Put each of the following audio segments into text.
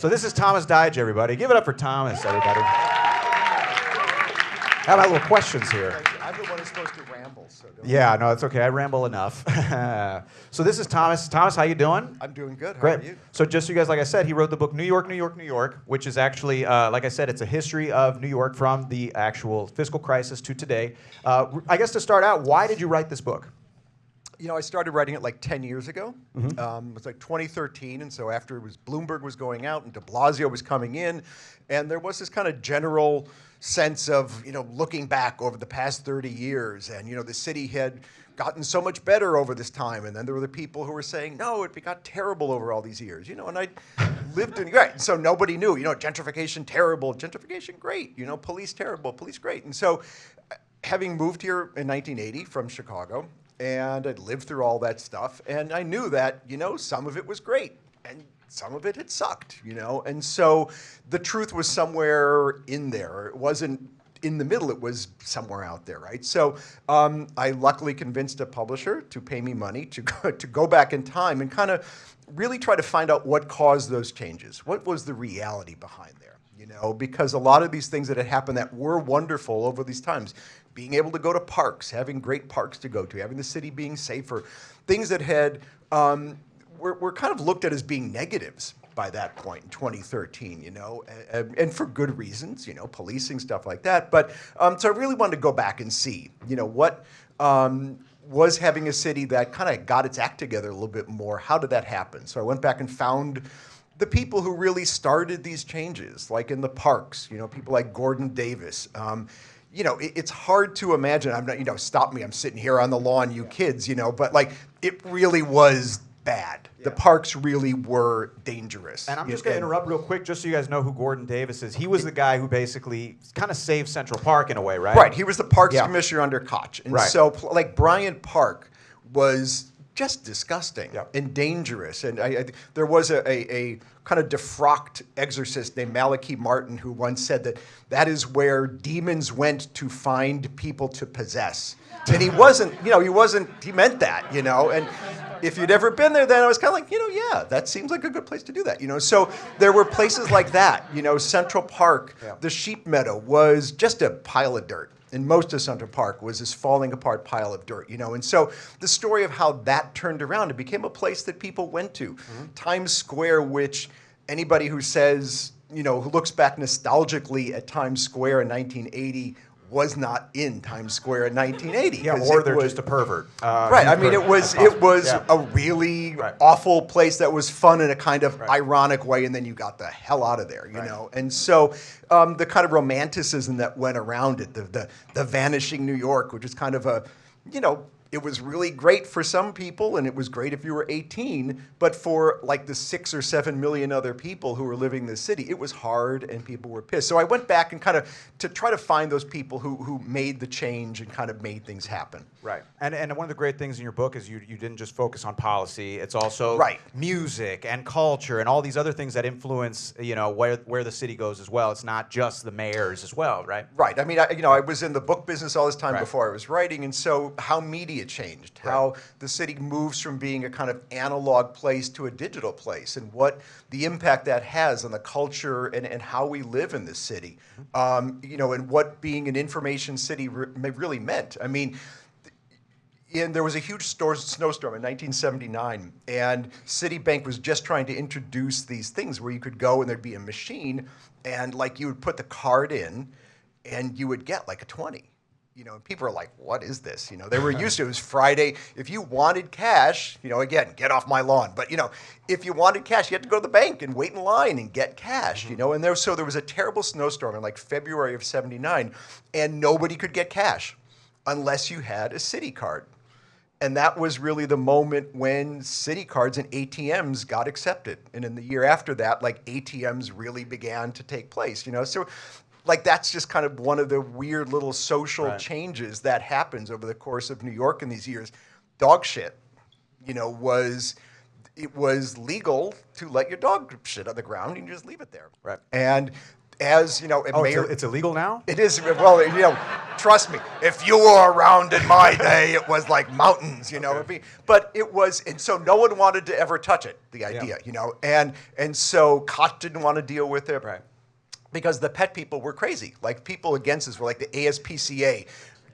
So this is Thomas Dyja, everybody. Give it up for Thomas, everybody. I have my little questions here. I'm the one who's supposed to ramble, so don't Yeah, no, it's okay. I ramble enough. So this is Thomas. Thomas, how you doing? I'm doing good. How Great. are you? So just so you guys, like I said, he wrote the book New York, New York, New York, which is actually, like I said, it's a history of New York from the actual fiscal crisis to today. I guess to start out, why did you write this book? You know, I started writing it like 10 years ago. It was like 2013, and so after Bloomberg was going out and de Blasio was coming in, and there was this kind of general sense of, you know, looking back over the past 30 years, and, you know, the city had gotten so much better over this time, and then there were the people who were saying, no, it got terrible over all these years, you know, and I lived in, right, so nobody knew, you know, gentrification terrible, gentrification great, you know, police terrible, police great, and so having moved here in 1980 from Chicago, and I'd lived through all that stuff, and I knew that, you know, some of it was great, and some of it had sucked, you know, and so the truth was somewhere in there. It wasn't in the middle, it was somewhere out there, right? So I luckily convinced a publisher to pay me money to go back in time and kind of really try to find out what caused those changes. What was the reality behind there, you know? Because a lot of these things that had happened that were wonderful over these times, being able to go to parks, having great parks to go to, having the city being safer, things that had were kind of looked at as being negatives by that point in 2013, you know, and for good reasons, you know, policing, stuff like that. But so I really wanted to go back and see, you know, what was having a city that kind of got its act together a little bit more. How did that happen? So I went back and found the people who really started these changes, like in the parks, you know, people like Gordon Davis. You know, it's hard to imagine. I'm not, you know, stop me. I'm sitting here on the lawn, you kids, you know, but like it really was bad. Yeah. The parks really were dangerous. And I'm just going to interrupt real quick just so you guys know who Gordon Davis is. He was the guy who basically kind of saved Central Park in a way, right? Right. He was the parks commissioner under Koch. And so like Bryant Park was just disgusting and dangerous. And there was a kind of defrocked exorcist named Malachi Martin who once said that is where demons went to find people to possess. And he wasn't, you know, he meant that, you know, and if you'd ever been there, then I was kind of like, you know, yeah, that seems like a good place to do that, you know. So there were places like that, you know, Central Park, the Sheep Meadow was just a pile of dirt. And most of Central Park was this falling apart pile of dirt, you know. And so the story of how that turned around, it became a place that people went to. Times Square, which anybody who says, you know, who looks back nostalgically at Times Square in 1980 was not in Times Square in 1980. Yeah, or they're just a pervert. Right. I mean, it was a really awful place that was fun in a kind of ironic way, and then you got the hell out of there, you know. And so the kind of romanticism that went around it, the vanishing New York, which is kind of a, you know, it was really great for some people, and it was great if you were 18, but for like the 6 or 7 million other people who were living in the city, it was hard and people were pissed. So I went back and kind of to try to find those people who made the change and kind of made things happen. Right. And one of the great things in your book is you didn't just focus on policy. It's also music and culture and all these other things that influence, you know, where the city goes as well. It's not just the mayors as well, right? Right. I mean, you know, I was in the book business all this time before I was writing, and so how media changed, how the city moves from being a kind of analog place to a digital place, and what the impact that has on the culture and how we live in this city, you know, and what being an information city really meant. I mean, there was a huge snowstorm in 1979, and Citibank was just trying to introduce these things where you could go and there'd be a machine, and like you would put the card in, and you would get like a 20. You know, and people are like, what is this? You know, they were used to it. It was Friday. If you wanted cash, you know, again, get off my lawn. But, you know, if you wanted cash, you had to go to the bank and wait in line and get cash, you know. And there was a terrible snowstorm in like February of 79, and nobody could get cash unless you had a Citi card. And that was really the moment when Citi cards and ATMs got accepted. And in the year after that, like ATMs really began to take place, you know. So like that's just kind of one of the weird little social changes that happens over the course of New York in these years. Dog shit, you know, it was legal to let your dog shit on the ground and you just leave it there. Right. And as, you know, a mayor. It's illegal now? It is, well, you know, trust me, if you were around in my day, it was like mountains, you know. Okay. But it was, and so no one wanted to ever touch it, the idea, you know. And so Koch didn't want to deal with it. Right. Because the pet people were crazy. Like, people against this were like the ASPCA,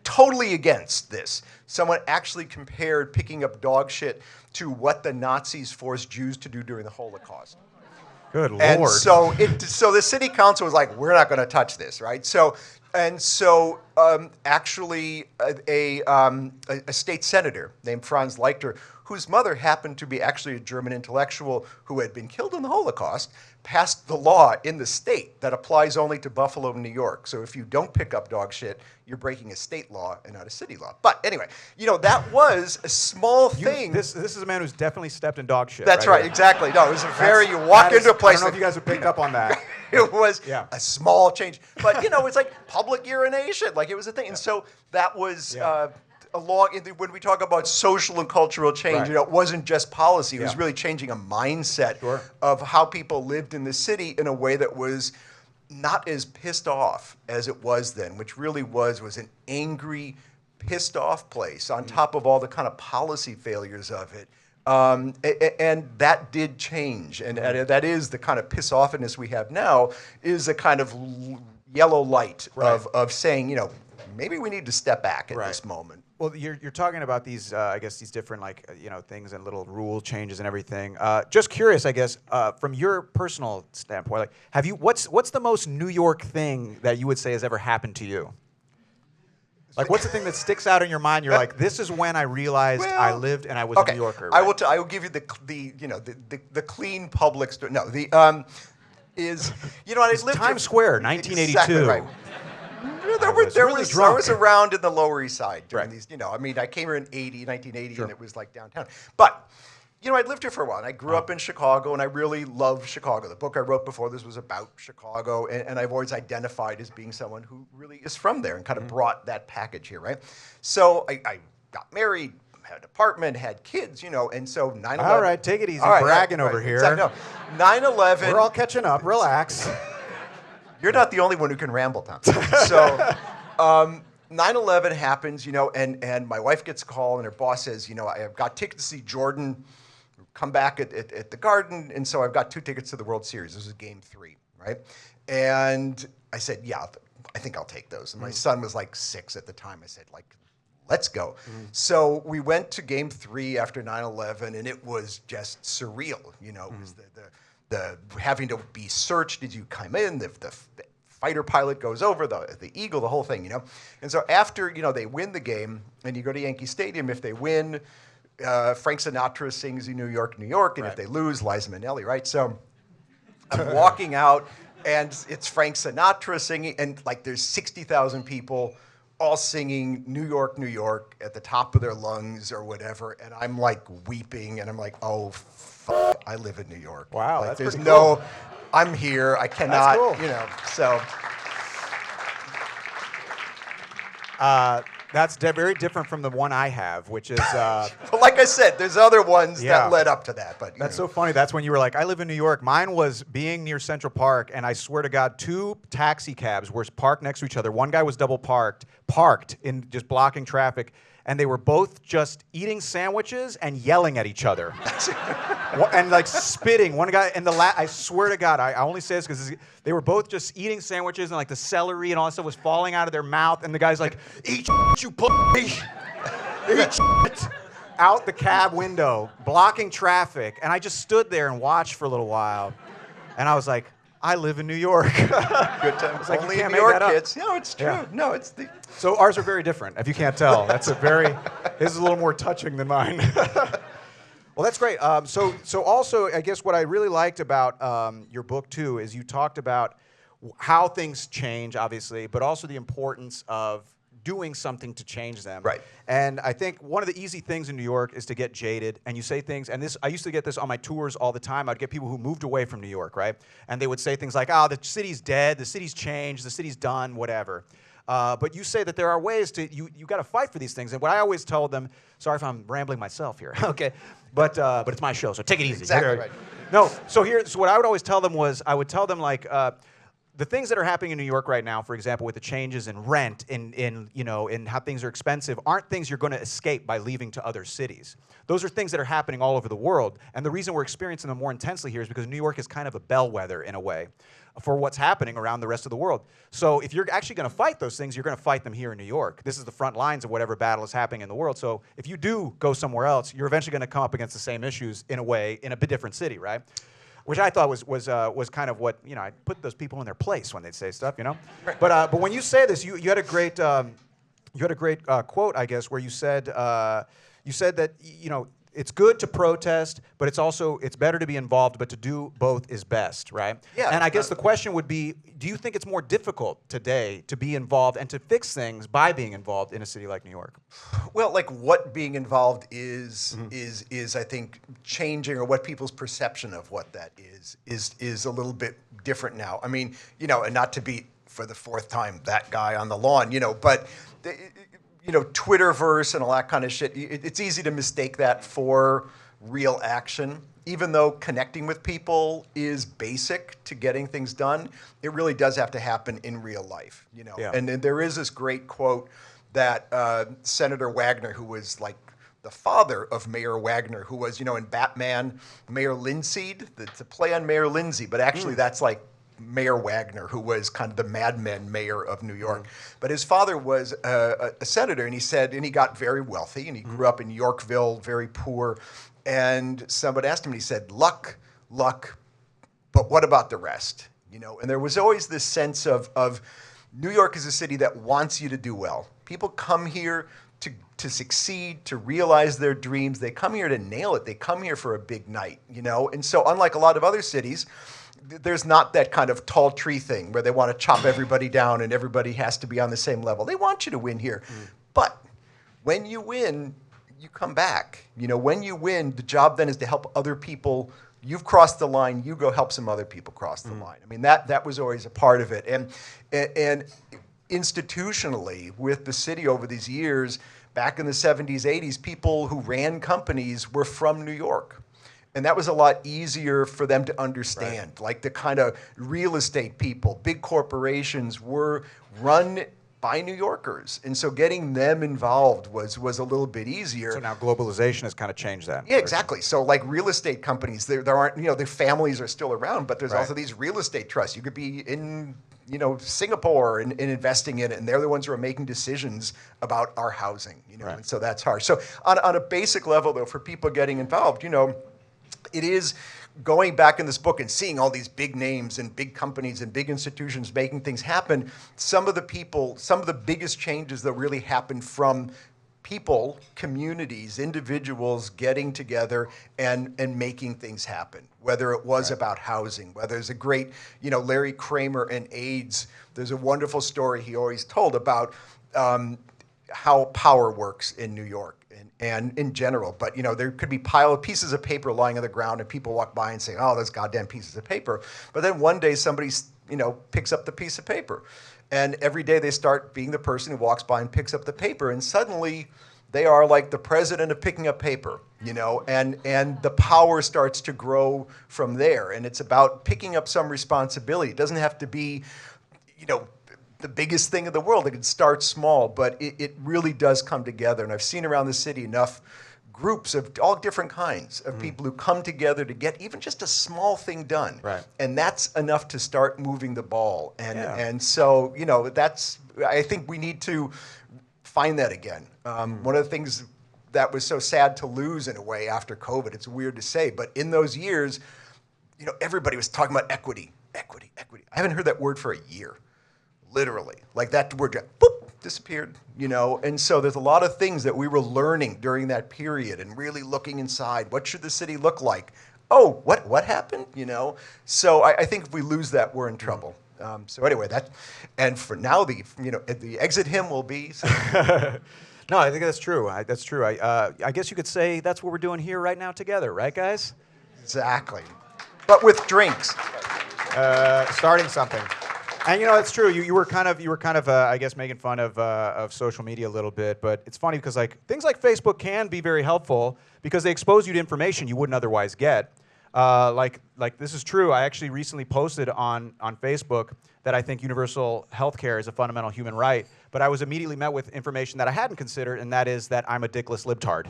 totally against this. Someone actually compared picking up dog shit to what the Nazis forced Jews to do during the Holocaust. Good Lord. And so the city council was like, we're not going to touch this, right? Actually, a state senator named Franz Leichter, whose mother happened to be actually a German intellectual who had been killed in the Holocaust, passed the law in the state that applies only to Buffalo and New York. So if you don't pick up dog shit, you're breaking a state law and not a city law. But anyway, you know, that was a small thing. This is a man who's definitely stepped in dog shit. That's right, exactly. No, it was you walk into a place. I don't know if you guys have picked up on that. It was a small change. But, you know, it's like public urination. Like, it was a thing. And so that was when we talk about social and cultural change, you know, it wasn't just policy. It was really changing a mindset of how people lived in the city in a way that was not as pissed off as it was then, which really was an angry, pissed off place on top of all the kind of policy failures of it. And that did change, and that is the kind of piss-offiness we have now, is a kind of yellow light of saying, you know, maybe we need to step back at this moment. Well, you're talking about these, I guess, these different, like, you know, things and little rule changes and everything. Just curious, I guess, from your personal standpoint, like, what's the most New York thing that you would say has ever happened to you? Like, what's the thing that sticks out in your mind? You're like, this is when I realized I lived and I was a New Yorker. Right? I will give you the clean public story. No, is, you know, I lived Times Square, 1982. Exactly right. I was around in the Lower East Side during these, you know, I mean, I came here in 1980, and it was like downtown. But, you know, I'd lived here for a while, and I grew up in Chicago, and I really love Chicago. The book I wrote before this was about Chicago, and I've always identified as being someone who really is from there and kind of brought that package here, right? So I got married, had an apartment, had kids, you know, and so 9/11. All right, take it easy, bragging over here. Exactly, no. 9/11. We're all catching up, relax. You're not the only one who can ramble, Tom. So 9/11 happens, you know, and my wife gets a call, and her boss says, you know, I've got tickets to see Jordan come back at the Garden, and so I've got 2 tickets to the World Series. This is Game 3, right? And I said, yeah, I think I'll take those. And my son was like 6 at the time. I said, like, let's go. So we went to Game 3 after 9/11, and it was just surreal, you know. It was the having to be searched as you come in, the fighter pilot goes over, the Eagle, the whole thing, you know. And so after, you know, they win the game, and you go to Yankee Stadium, if they win, Frank Sinatra sings New York, New York, and if they lose, Liza Minnelli, right? So I'm walking out, and it's Frank Sinatra singing, and like there's 60,000 people all singing New York, New York at the top of their lungs or whatever, and I'm like weeping, and I'm like, oh, fuck, I live in New York. Wow, like, that's there's pretty cool. I'm here, I cannot, That's cool. you know, so. That's very different from the one I have, which is... But like I said, there's other ones that led up to that. But that's so funny. That's when you were like, I live in New York. Mine was being near Central Park, and I swear to God, 2 taxi cabs were parked next to each other. One guy was double parked in just blocking traffic, and they were both just eating sandwiches and yelling at each other. And like spitting. One guy, and I swear to God, I only say this because they were both just eating sandwiches, and like the celery and all that stuff was falling out of their mouth, and the guy's like, eat shit, you pussy. Eat shit. Out the cab window, blocking traffic. And I just stood there and watched for a little while. And I was like, I live in New York. Good time. Like, only New York kids. No, it's true. Yeah. No, it's the... So ours are very different, if you can't tell. His is a little more touching than mine. Well, that's great. So also, I guess what I really liked about your book, too, is you talked about how things change, obviously, but also the importance of doing something to change them. Right. And I think one of the easy things in New York is to get jaded, and you say things, and I used to get this on my tours all the time. I'd get people who moved away from New York, right? And they would say things like, the city's dead, the city's changed, the city's done, whatever. But you say that there are ways to, you got to fight for these things. And what I always tell them, sorry if I'm rambling myself here, okay, but it's my show, so take it easy. Exactly right. No, so what I would always tell them was, I would tell them like, the things that are happening in New York right now, for example, with the changes in rent, in how things are expensive, aren't things you're going to escape by leaving to other cities. Those are things that are happening all over the world, and the reason we're experiencing them more intensely here is because New York is kind of a bellwether in a way for what's happening around the rest of the world. So if you're actually going to fight those things, you're going to fight them here in New York. This is the front lines of whatever battle is happening in the world. So if you do go somewhere else, you're eventually going to come up against the same issues in a way in a bit different city, right? Which I thought was kind of what, I put those people in their place when they'd say stuff, But when you say this, you had a great quote, I guess, where you said that it's good to protest, but it's better to be involved, but to do both is best, right? Yeah. And I guess the question would be, do you think it's more difficult today to be involved and to fix things by being involved in a city like New York? Well, like what being involved is I think changing, or what people's perception of what that is a little bit different now. I mean, and not to be for the fourth time that guy on the lawn, but Twitterverse and all that kind of shit, it's easy to mistake that for real action. Even though connecting with people is basic to getting things done, it really does have to happen in real life, Yeah. And there is this great quote that Senator Wagner, who was like the father of Mayor Wagner, who was, in Batman, Mayor Linseed, it's a play on Mayor Lindsay, but actually that's like Mayor Wagner, who was kind of the Mad Men mayor of New York. But his father was a senator, and he got very wealthy, and he grew up in Yorkville, very poor. And somebody asked him, and he said, luck, but what about the rest? And there was always this sense of New York is a city that wants you to do well. People come here to succeed, to realize their dreams. They come here to nail it. They come here for a big night, And so unlike a lot of other cities, there's not that kind of tall tree thing where they want to chop everybody down and everybody has to be on the same level. They want you to win here. But when you win, you come back. When you win, the job then is to help other people. You've crossed the line, you go help some other people cross the line. I mean, that was always a part of it. And institutionally, with the city over these years, back in the 70s, 80s, people who ran companies were from New York. And that was a lot easier for them to understand. Right. Like the kind of real estate people, big corporations were run by New Yorkers. And so getting them involved was a little bit easier. So now globalization has kind of changed that. Yeah, exactly. So like real estate companies, there aren't, their families are still around, but there's also these real estate trusts. You could be in, Singapore and investing in it, and they're the ones who are making decisions about our housing, and so that's hard. So on a basic level, though, for people getting involved, it is going back in this book and seeing all these big names and big companies and big institutions making things happen. Some of the biggest changes that really happened from people, communities, individuals getting together and making things happen, whether it was about housing, whether there's a great, Larry Kramer and AIDS, there's a wonderful story he always told about how power works in New York. And in general, but there could be pieces of paper lying on the ground, and people walk by and say, "Oh, those goddamn pieces of paper." But then one day somebody, picks up the piece of paper, and every day they start being the person who walks by and picks up the paper, and suddenly they are like the president of picking up paper, and the power starts to grow from there. And it's about picking up some responsibility. It doesn't have to be, the biggest thing in the world. It can start small, but it really does come together. And I've seen around the city enough groups of all different kinds of people who come together to get even just a small thing done. Right. And that's enough to start moving the ball. And so, I think we need to find that again. One of the things that was so sad to lose in a way after COVID, it's weird to say, but in those years, everybody was talking about equity. I haven't heard that word for a year. Literally, like that word just disappeared, and so there's a lot of things that we were learning during that period and really looking inside. What should the city look like? Oh, what happened? So I think if we lose that, we're in trouble. So anyway, and for now, the exit hymn will be. So. No, I think that's true. That's true. I guess you could say that's what we're doing here right now together, right, guys? Exactly, but with drinks. Starting something. And it's true. You were kind of I guess making fun of social media a little bit, but it's funny because things like Facebook can be very helpful because they expose you to information you wouldn't otherwise get. Like this is true. I actually recently posted on Facebook that I think universal health care is a fundamental human right, but I was immediately met with information that I hadn't considered, and that is that I'm a dickless libtard.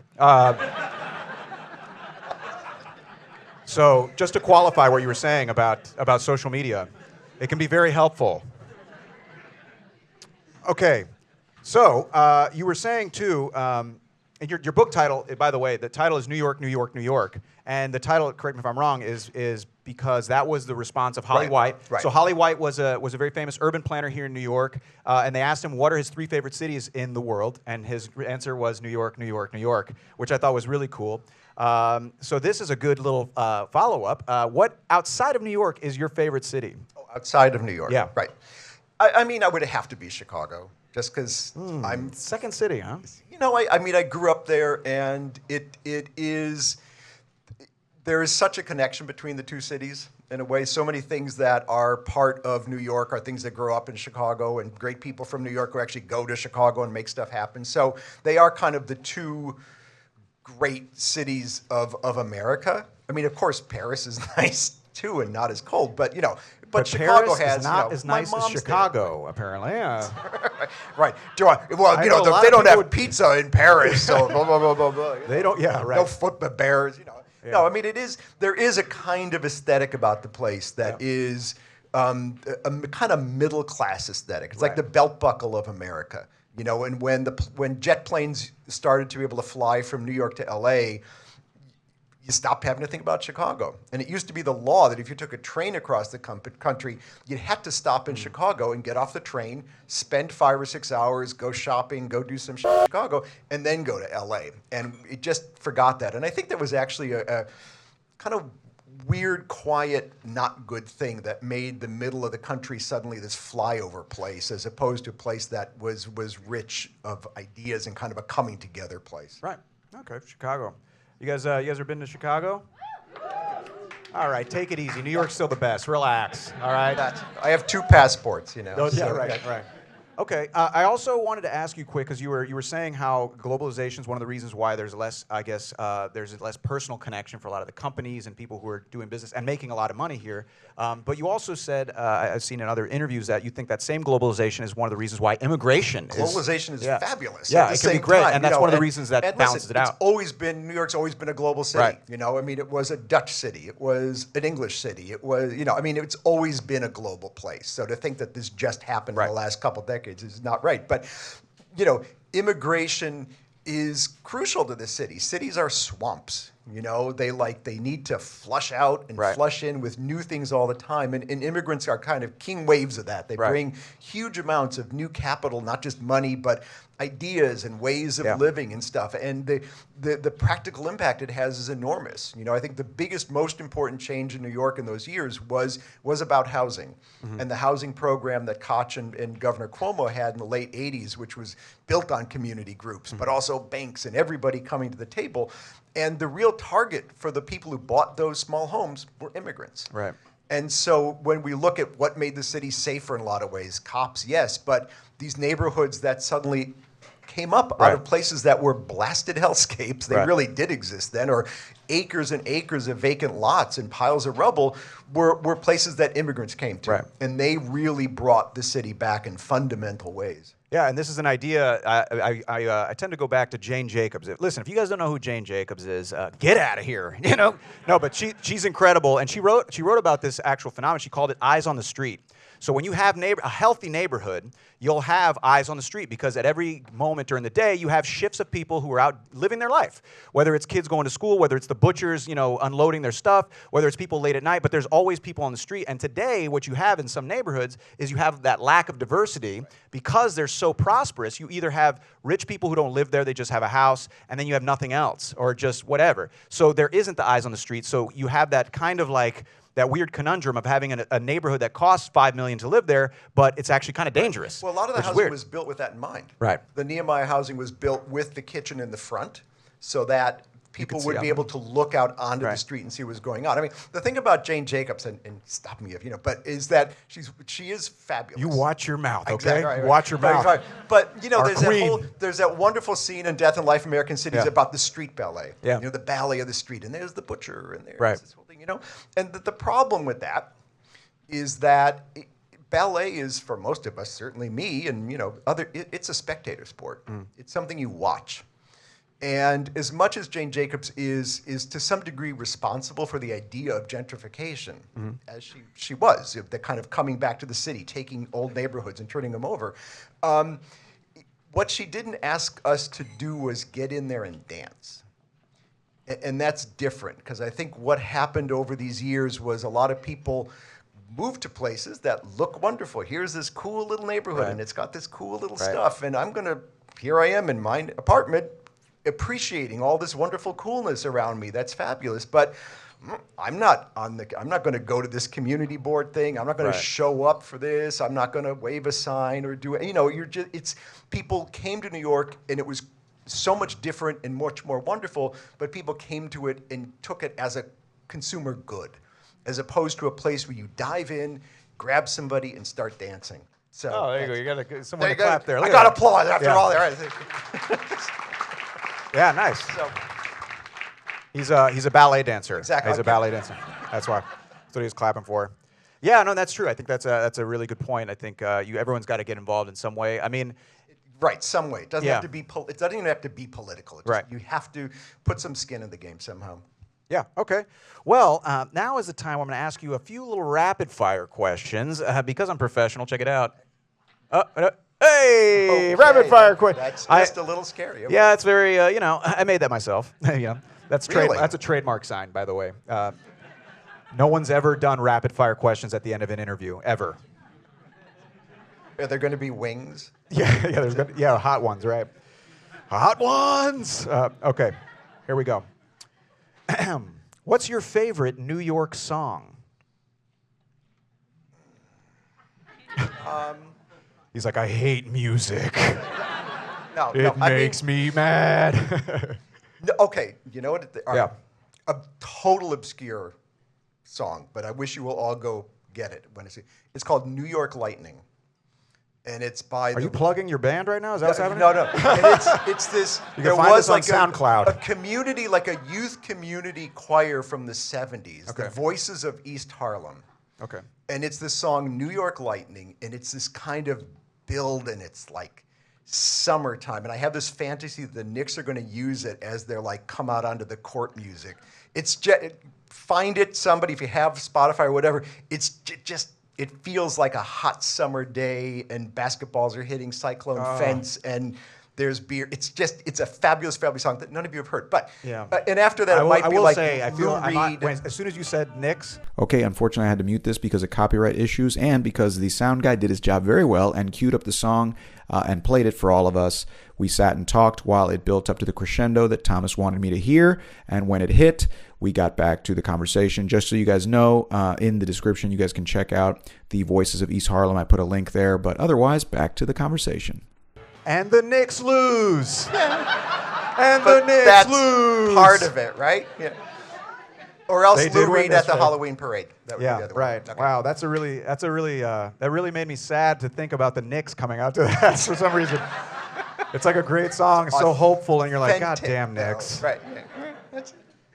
So just to qualify what you were saying about social media, it can be very helpful. Okay, so you were saying too, and your book title, by the way, the title is New York, New York, New York. And the title, correct me if I'm wrong, is because that was the response of Holly White. Right. So Holly White was a very famous urban planner here in New York, and they asked him what are his 3 favorite cities in the world, and his answer was New York, New York, New York, which I thought was really cool. So this is a good little follow-up. What outside of New York is your favorite city? Oh, outside of New York, yeah, right. I mean, I would have to be Chicago, just because I'm second city, huh? You know, I mean, I grew up there, and there is such a connection between the two cities in a way. So many things that are part of New York are things that grow up in Chicago, and great people from New York who actually go to Chicago and make stuff happen. So they are kind of the two great cities of America. I mean, of course, Paris is nice too and not as cold, but you know, but Chicago Paris has is not you know, as nice as Chicago, apparently. Yeah. Right. Well, you know, they don't have pizza in Paris, so blah blah blah blah blah. They don't. Yeah, right. No football bears, you know. Yeah. No, I mean there is a kind of aesthetic about the place that is a kind of middle class aesthetic. It's like the belt buckle of America, you know. And when jet planes started to be able to fly from New York to L.A., you stopped having to think about Chicago. And it used to be the law that if you took a train across the country, you'd have to stop in Chicago and get off the train, spend 5 or 6 hours, go shopping, go do some shit in Chicago, and then go to L.A. And it just forgot that. And I think that was actually a kind of weird, quiet, not good thing that made the middle of the country suddenly this flyover place, as opposed to a place that was rich of ideas and kind of a coming together place. Right. Okay. Chicago. You guys ever been to Chicago? All right, take it easy. New York's still the best. Relax. All right. I have 2 passports, you know. Yeah, right. Okay. I also wanted to ask you quick, because you were saying how globalization is one of the reasons why there's less, I guess, there's less personal connection for a lot of the companies and people who are doing business and making a lot of money here. But you also said, I've seen in other interviews, that you think that same globalization is one of the reasons why immigration is fabulous. Yeah, it can be great, and that's one of the reasons that balances it out. New York's always been a global city. Right. You know, I mean, it was a Dutch city, it was an English city, it was, you know, I mean, it's always been a global place. So to think that this just happened in the last couple decades is not right. But, you know, immigration is crucial to the city. Cities are swamps. You know, they need to flush out and flush in with new things all the time. And immigrants are kind of king waves of that. They bring huge amounts of new capital, not just money, but ideas and ways of living and stuff. And the practical impact it has is enormous. You know, I think the biggest, most important change in New York in those years was about housing. And the housing program that Koch and Governor Cuomo had in the late 80s, which was built on community groups, but also banks and everybody coming to the table. And the real target for the people who bought those small homes were immigrants. Right. And so when we look at what made the city safer in a lot of ways, cops, yes, but these neighborhoods that suddenly came up out of places that were blasted hellscapes, they really did exist then, or acres and acres of vacant lots and piles of rubble were places that immigrants came to. And they really brought the city back in fundamental ways. Yeah, and this is an idea, I tend to go back to Jane Jacobs. Listen, if you guys don't know who Jane Jacobs is, get out of here, you know? No, but she's incredible, and she wrote about this actual phenomenon. She called it eyes on the street. So when you have a healthy neighborhood, you'll have eyes on the street, because at every moment during the day, you have shifts of people who are out living their life. Whether it's kids going to school, whether it's the butchers, you know, unloading their stuff, whether it's people late at night, but there's always people on the street. And today, what you have in some neighborhoods is you have that lack of diversity because they're so prosperous. You either have rich people who don't live there, they just have a house, and then you have nothing else, or just whatever. So there isn't the eyes on the street. So you have that kind of like that weird conundrum of having a neighborhood that costs $5 million to live there, but it's actually kind of dangerous. Well, a lot of the housing was built with that in mind. Right. The Nehemiah housing was built with the kitchen in the front, so that people would be able to look out onto the street and see what was going on. I mean, the thing about Jane Jacobs, and stop me if you know, but is that she is fabulous. You watch your mouth, okay? Exactly, right. Watch your mouth. Right. But you know, Our there's that wonderful scene in Death and Life of American Cities about the street ballet. Yeah. You know, the ballet of the street, and there's the butcher, and there's Right. this whole thing. You know, and the problem with that is that ballet is, for most of us, certainly me, and you know, it's a spectator sport. It's something you watch. And as much as Jane Jacobs is to some degree responsible for the idea of gentrification, as she was, the kind of coming back to the city, taking old neighborhoods and turning them over, what she didn't ask us to do was get in there and dance. And that's different, because I think what happened over these years was a lot of people moved to places that look wonderful. Here's this cool little neighborhood, and it's got this cool little stuff, and here I am in my apartment, appreciating all this wonderful coolness around me. That's fabulous. But I'm not going to go to this community board thing. I'm not going to show up for this. I'm not going to wave a sign or do it. You know, people came to New York and it was so much different and much more wonderful, but people came to it and took it as a consumer good, as opposed to a place where you dive in, grab somebody, and start dancing. So there you go. You got someone to clap there. I got applause after all there. Yeah, nice. So, he's a ballet dancer. Exactly. He's a ballet dancer. That's why. That's what he was clapping for. Yeah, no, that's true. I think that's a really good point. I think everyone's got to get involved in some way. I mean, right, some way. It doesn't have to be. It doesn't even have to be political. You have to put some skin in the game somehow. Yeah. Okay. Well, now is the time I'm going to ask you a few little rapid fire questions because I'm professional. Check it out. Hey, rapid fire question. That's just a little scary. Okay. Yeah, it's very, I made that myself. That's really? That's a trademark sign, by the way. No one's ever done rapid fire questions at the end of an interview, ever. Are there going to be wings? Yeah, hot ones, right? Hot ones. Okay, here we go. What's your favorite New York song? He's like, I hate music. It makes me mad. Okay, you know what? A total obscure song, but I wish you will all go get it when it's called New York Lightning. And it's by. Are you plugging your band right now? Is that what's happening? No. And it's this. You can find this on SoundCloud. A community, like a youth community choir from the 70s. Okay. The Voices of East Harlem. Okay. And it's this song New York Lightning, and it's this kind of build, and it's like summertime. And I have this fantasy that the Knicks are going to use it as their like come out onto the court music. It's find it, somebody, if you have Spotify or whatever. It's just. It feels like a hot summer day, and basketballs are hitting Cyclone Fence, and there's beer. It's a fabulous, fabulous song that none of you have heard. But and after that, I will say, I feel as soon as you said Knicks. Okay, unfortunately, I had to mute this because of copyright issues and because the sound guy did his job very well and queued up the song and played it for all of us. We sat and talked while it built up to the crescendo that Thomas wanted me to hear, and when it hit, we got back to the conversation. Just so you guys know, in the description, you guys can check out the Voices of East Harlem. I put a link there, but otherwise, back to the conversation. And the Knicks lose. And but the Knicks that's lose. Part of it, right? Yeah. Or else They Lou did win Reed at the this, right? Halloween parade. That would be the other right. one. Okay. Wow, that really made me sad to think about the Knicks coming out to that for some reason. It's like a great song, so hopeful, and you're like, God damn Knicks. Right.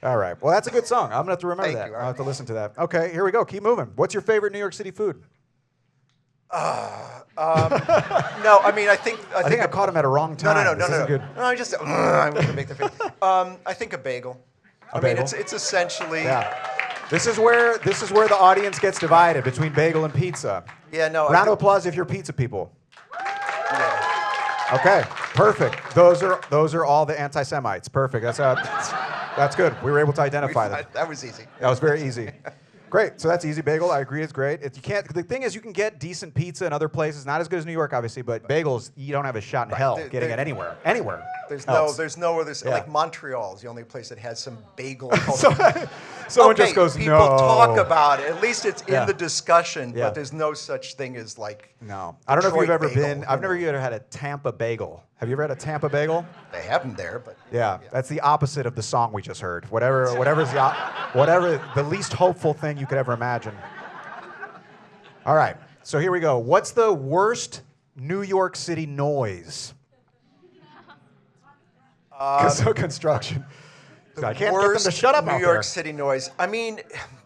All right. Well, that's a good song. I'm going to have to remember Thank that. you. I'll have to listen to that. Okay, here we go. Keep moving. What's your favorite New York City food? No, I mean, I think I caught him at a wrong time. No. Good. No, I'm going to make the face. I think a bagel. I mean, bagel? it's essentially. Yeah. This is where the audience gets divided between bagel and pizza. Yeah, no. Round of applause if you're pizza people. Yeah. Okay, perfect. Those are all the anti-Semites. Perfect. That's good. We were able to identify them. That was easy. That was very easy. Great. So that's easy bagel. I agree. It's great. The thing is, you can get decent pizza in other places. Not as good as New York, obviously, but bagels, you don't have a shot in hell getting it anywhere. Anywhere. There's no other. Like Montreal is the only place that has some bagel culture. Someone just goes, people no. talk about it. At least it's Yeah. in the discussion, Yeah. but there's no such thing as like. No. I don't know if you've Detroit ever bagel, been. I've never ever had a Tampa bagel. Have you ever had a Tampa bagel? They have them there, but. Yeah, that's the opposite of the song we just heard. Whatever's the least hopeful thing you could ever imagine. All right, so here we go. What's the worst New York City noise? So construction. So I can't get them to shut up New out York there. City noise. I mean,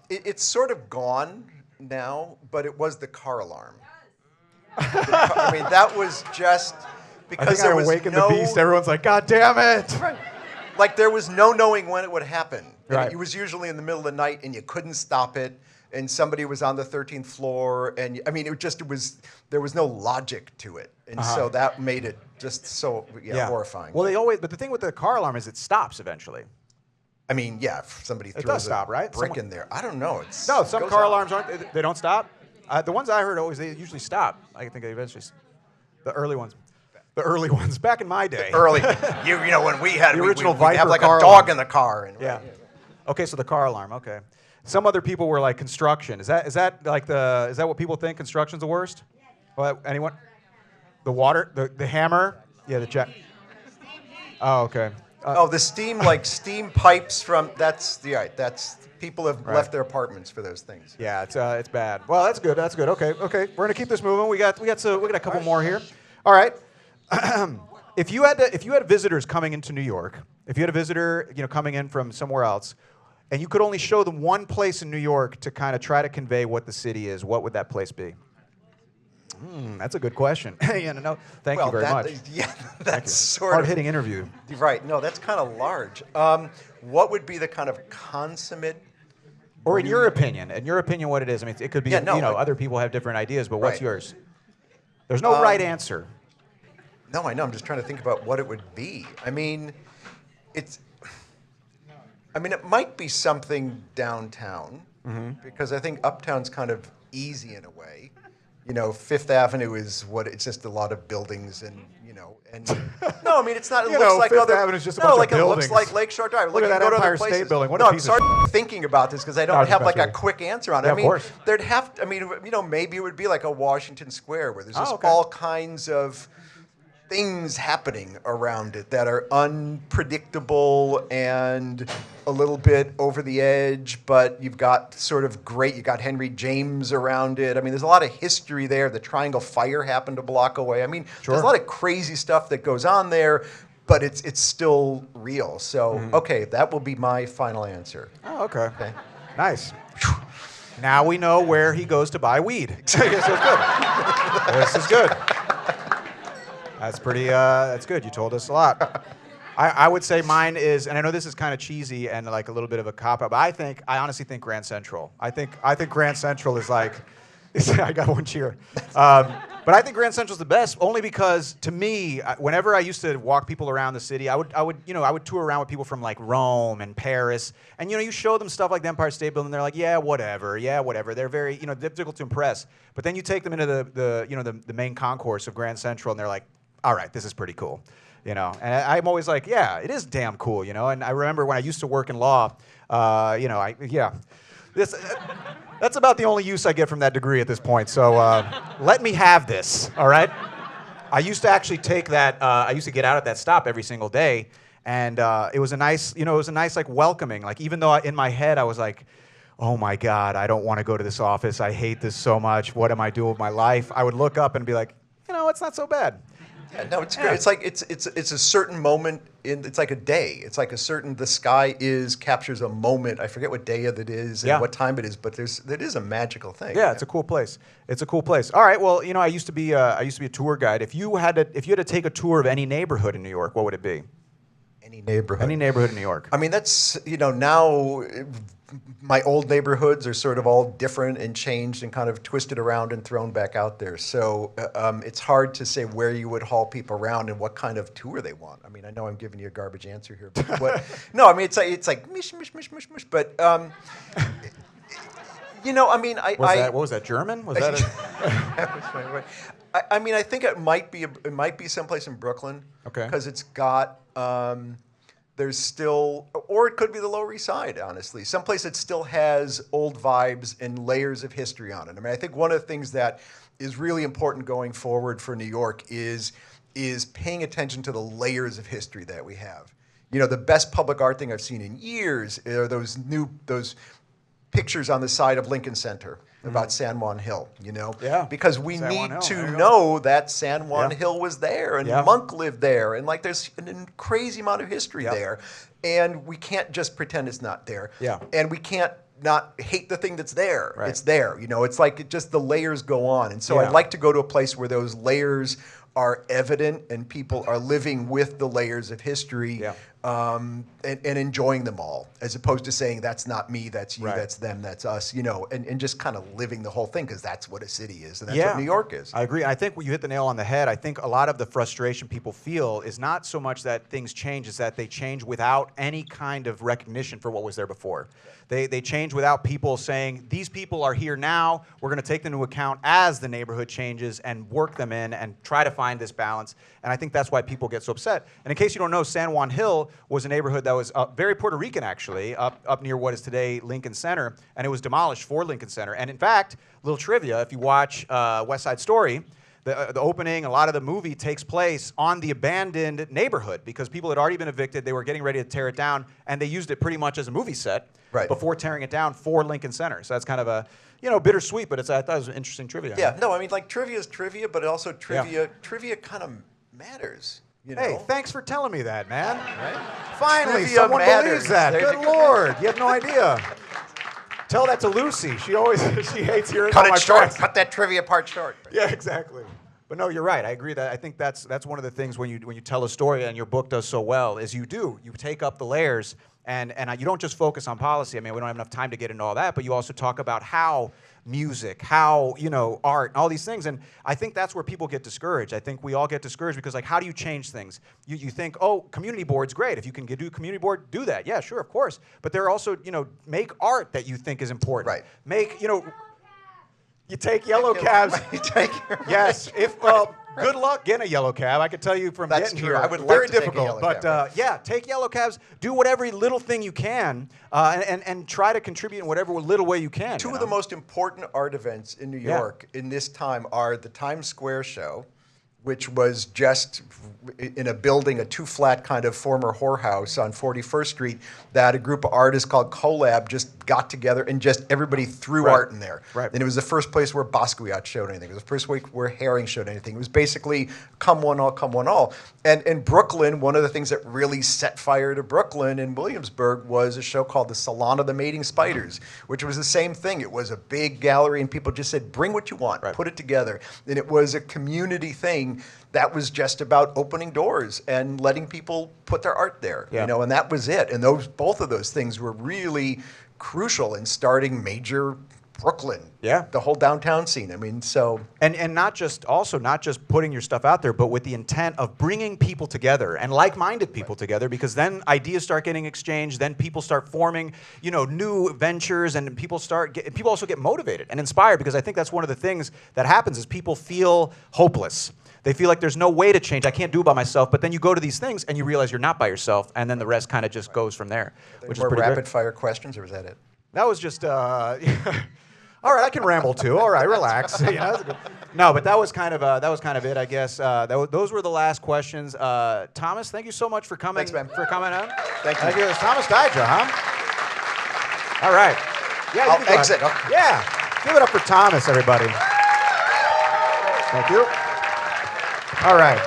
it's sort of gone now, but it was the car alarm. I mean, that was just I because think I there was awakened no. the beast. Everyone's like, God damn it! Right. Like there was no knowing when it would happen. And Right. it was usually in the middle of the night, and you couldn't stop it. And somebody was on the 13th floor, and I mean, there was no logic to it, and so that made it just so horrifying. Well, but the thing with the car alarm is it stops eventually. I mean, yeah, if somebody does throws stop, a right? brick in there, I don't know. No, some goes car out. alarms aren't. They don't stop. The ones I heard always they usually stop. I think they eventually. The early ones. The early ones back in my day. Early, you know, when we had The we original have Viper like car a dog alarm. in the car, and Yeah. Okay, so the car alarm. Okay. Some other people were like construction. Is that what people think construction's the worst? What, anyone? The water, the hammer, yeah, the jack. Oh, okay. the steam pipes from that's people have left their apartments for those things. Yeah, it's bad. Well, that's good. That's good. Okay. We're gonna keep this moving. We got a couple more here. All right. If you had visitors coming into New York, if you had a visitor, coming in from somewhere else, and you could only show them one place in New York to kind of try to convey what the city is, what would that place be? That's a good question. Thank you very much. Yeah, that's sort of hard-hitting interview. right. No, that's kind of large. What would be the kind of consummate? Or in your opinion, what it is? I mean, it could be. Other people have different ideas, but what's Right. yours? There's no right answer. No, I know. I'm just trying to think about what it would be. I mean, it might be something downtown because I think uptown's kind of easy in a way. Fifth Avenue is it's just a lot of buildings and no, I mean it's not. It looks like Fifth other. Avenue's just a bunch of like buildings. It looks like Lakeshore Drive. Look at that go to Empire other State places. Building. What a No, I'm piece of sorry thinking about this because I don't have like a quick answer on it. Yeah, I mean, of course. there'd have. Maybe it would be like a Washington Square where there's just okay. all kinds of things happening around it that are unpredictable and a little bit over the edge, but you've got you got Henry James around it. I mean, there's a lot of history there. The Triangle Fire happened a block away. I mean, there's a lot of crazy stuff that goes on there, but it's still real. So, okay, that will be my final answer. Oh, okay. Nice. Now we know where he goes to buy weed. This is good. This is good. That's pretty. That's good. You told us a lot. I would say mine is, and I know this is kind of cheesy and like a little bit of a cop-out, but I honestly think Grand Central. I think Grand Central is like. I got one cheer. But I think Grand Central's the best, only because to me, whenever I used to walk people around the city, I would tour around with people from like Rome and Paris, and you show them stuff like the Empire State Building, and they're like, yeah, whatever. They're very difficult to impress. But then you take them into the main concourse of Grand Central, and they're like, all right, this is pretty cool. And I'm always like, yeah, it is damn cool, And I remember when I used to work in law, that's about the only use I get from that degree at this point. So let me have this, all right? I used to actually take that. I used to get out at that stop every single day, and it was a nice, like welcoming. Like even though in my head I was like, oh my God, I don't want to go to this office. I hate this so much. What am I doing with my life? I would look up and be like, it's not so bad. Yeah, no, it's great. It's like it's a certain moment it's like a day. It's like the sky captures a moment. I forget what day of it is and what time it is, but it is a magical thing. Yeah, it's a cool place. It's a cool place. All right, well, I used to be a tour guide. If you had to take a tour of any neighborhood in New York, what would it be? Any neighborhood. Any neighborhood in New York. I mean, that's now. My old neighborhoods are sort of all different and changed and kind of twisted around and thrown back out there. So it's hard to say where you would haul people around and what kind of tour they want. I mean, I know I'm giving you a garbage answer here, but no, I mean it's like mish mish mish mish mish. But I mean, what was that German? Was that? I mean, I think it might be someplace in Brooklyn. Okay. Because it's got. there's still, or it could be the Lower East Side, honestly, someplace that still has old vibes and layers of history on it. I mean, I think one of the things that is really important going forward for New York is paying attention to the layers of history that we have. You know, the best public art thing I've seen in years are those pictures on the side of Lincoln Center about San Juan Hill, you know? Yeah. Because we San Juan need Hill, to know that San Juan Yeah. Hill was there and Yeah. Monk lived there, and like there's a crazy amount of history Yep. there, and we can't just pretend it's not there. Yeah. And we can't not hate the thing that's there. Right. It's there, you know? It's like just the layers go on. And so Yeah. I'd like to go to a place where those layers are evident and people are living with the layers of history. Yeah. And enjoying them all, as opposed to saying that's not me, that's you, Right. that's them, that's us, you know, and just kind of living the whole thing, because that's what a city is, and that's Yeah. what New York is. I agree. I think you hit the nail on the head. I think a lot of the frustration people feel is not so much that things change, is that they change without any kind of recognition for what was there before. They change without people saying, these people are here now, we're going to take them into account as the neighborhood changes and work them in and try to find this balance. And I think that's why people get so upset. And in case you don't know, San Juan Hill was a neighborhood that was very Puerto Rican, actually, up near what is today Lincoln Center, and it was demolished for Lincoln Center. And in fact, little trivia, if you watch West Side Story, the opening, a lot of the movie takes place on the abandoned neighborhood because people had already been evicted, they were getting ready to tear it down, and they used it pretty much as a movie set before tearing it down for Lincoln Center. So that's kind of a, you know, bittersweet, but I thought it was an interesting trivia. Yeah, no, I mean, like, trivia is trivia, but also trivia kind of matters. You know? Hey, thanks for telling me that, man. Right? Finally, Trivia someone matters. believes that. There Good you go. Lord, you have no idea. Tell that to Lucy. She hates hearing Cut all it my short. friends. Cut that trivia part short. Yeah, exactly. But no, you're right. I agree that I think that's one of the things when you tell a story, and your book does so well, is you take up the layers and you don't just focus on policy. I mean, we don't have enough time to get into all that, but you also talk about how music, how, you know, art, all these things. And I think that's where people get discouraged. I think we all get discouraged because, like, how do you change things? You think, oh, community board's great. If you can do community board, do that. Yeah, sure, of course. But there are also, you know, make art that you think is important. Right. Make, you know, you take yellow cabs. Yes. If good luck getting a yellow cab. I can tell you from That's getting true. here. I would like very to take a difficult. yellow But cab, yeah, take yellow cabs. Do whatever little thing you can, and try to contribute in whatever little way you can. Two of the most important art events in New York in this time are the Times Square show, which was just in a building, a two-flat kind of former whorehouse on 41st Street, that a group of artists called Collab just got together and just everybody threw art in there. Right. And it was the first place where Basquiat showed anything. It was the first place where Haring showed anything. It was basically come one all, come one all. And in Brooklyn, one of the things that really set fire to Brooklyn in Williamsburg was a show called the Salon of the Mating Spiders, which was the same thing. It was a big gallery, and people just said, bring what you want, put it together. And it was a community thing that was just about opening doors and letting people put their art there, you know, and that was it. And both of those things were really crucial in starting major Brooklyn, the whole downtown scene. I mean, so and not just putting your stuff out there, but with the intent of bringing people together and like-minded people together, because then ideas start getting exchanged, then people start forming, you know, new ventures, and people also get motivated and inspired, because I think that's one of the things that happens is people feel hopeless. They feel like there's no way to change. I can't do it by myself. But then you go to these things and you realize you're not by yourself, and then the rest kind of just goes from there, which is more pretty rapid good. fire questions, or was that it? That was just all right. I can ramble too. All right, relax. You know, that's good. No, but that was kind of it, I guess. Those were the last questions. Thomas, thank you so much for coming. Thanks, man. For coming on. Thank you. It's Thomas Dyja, huh? All right. Yeah, you I'll can go exit. ahead. Okay. Yeah. Give it up for Thomas, everybody. Thank you. All right.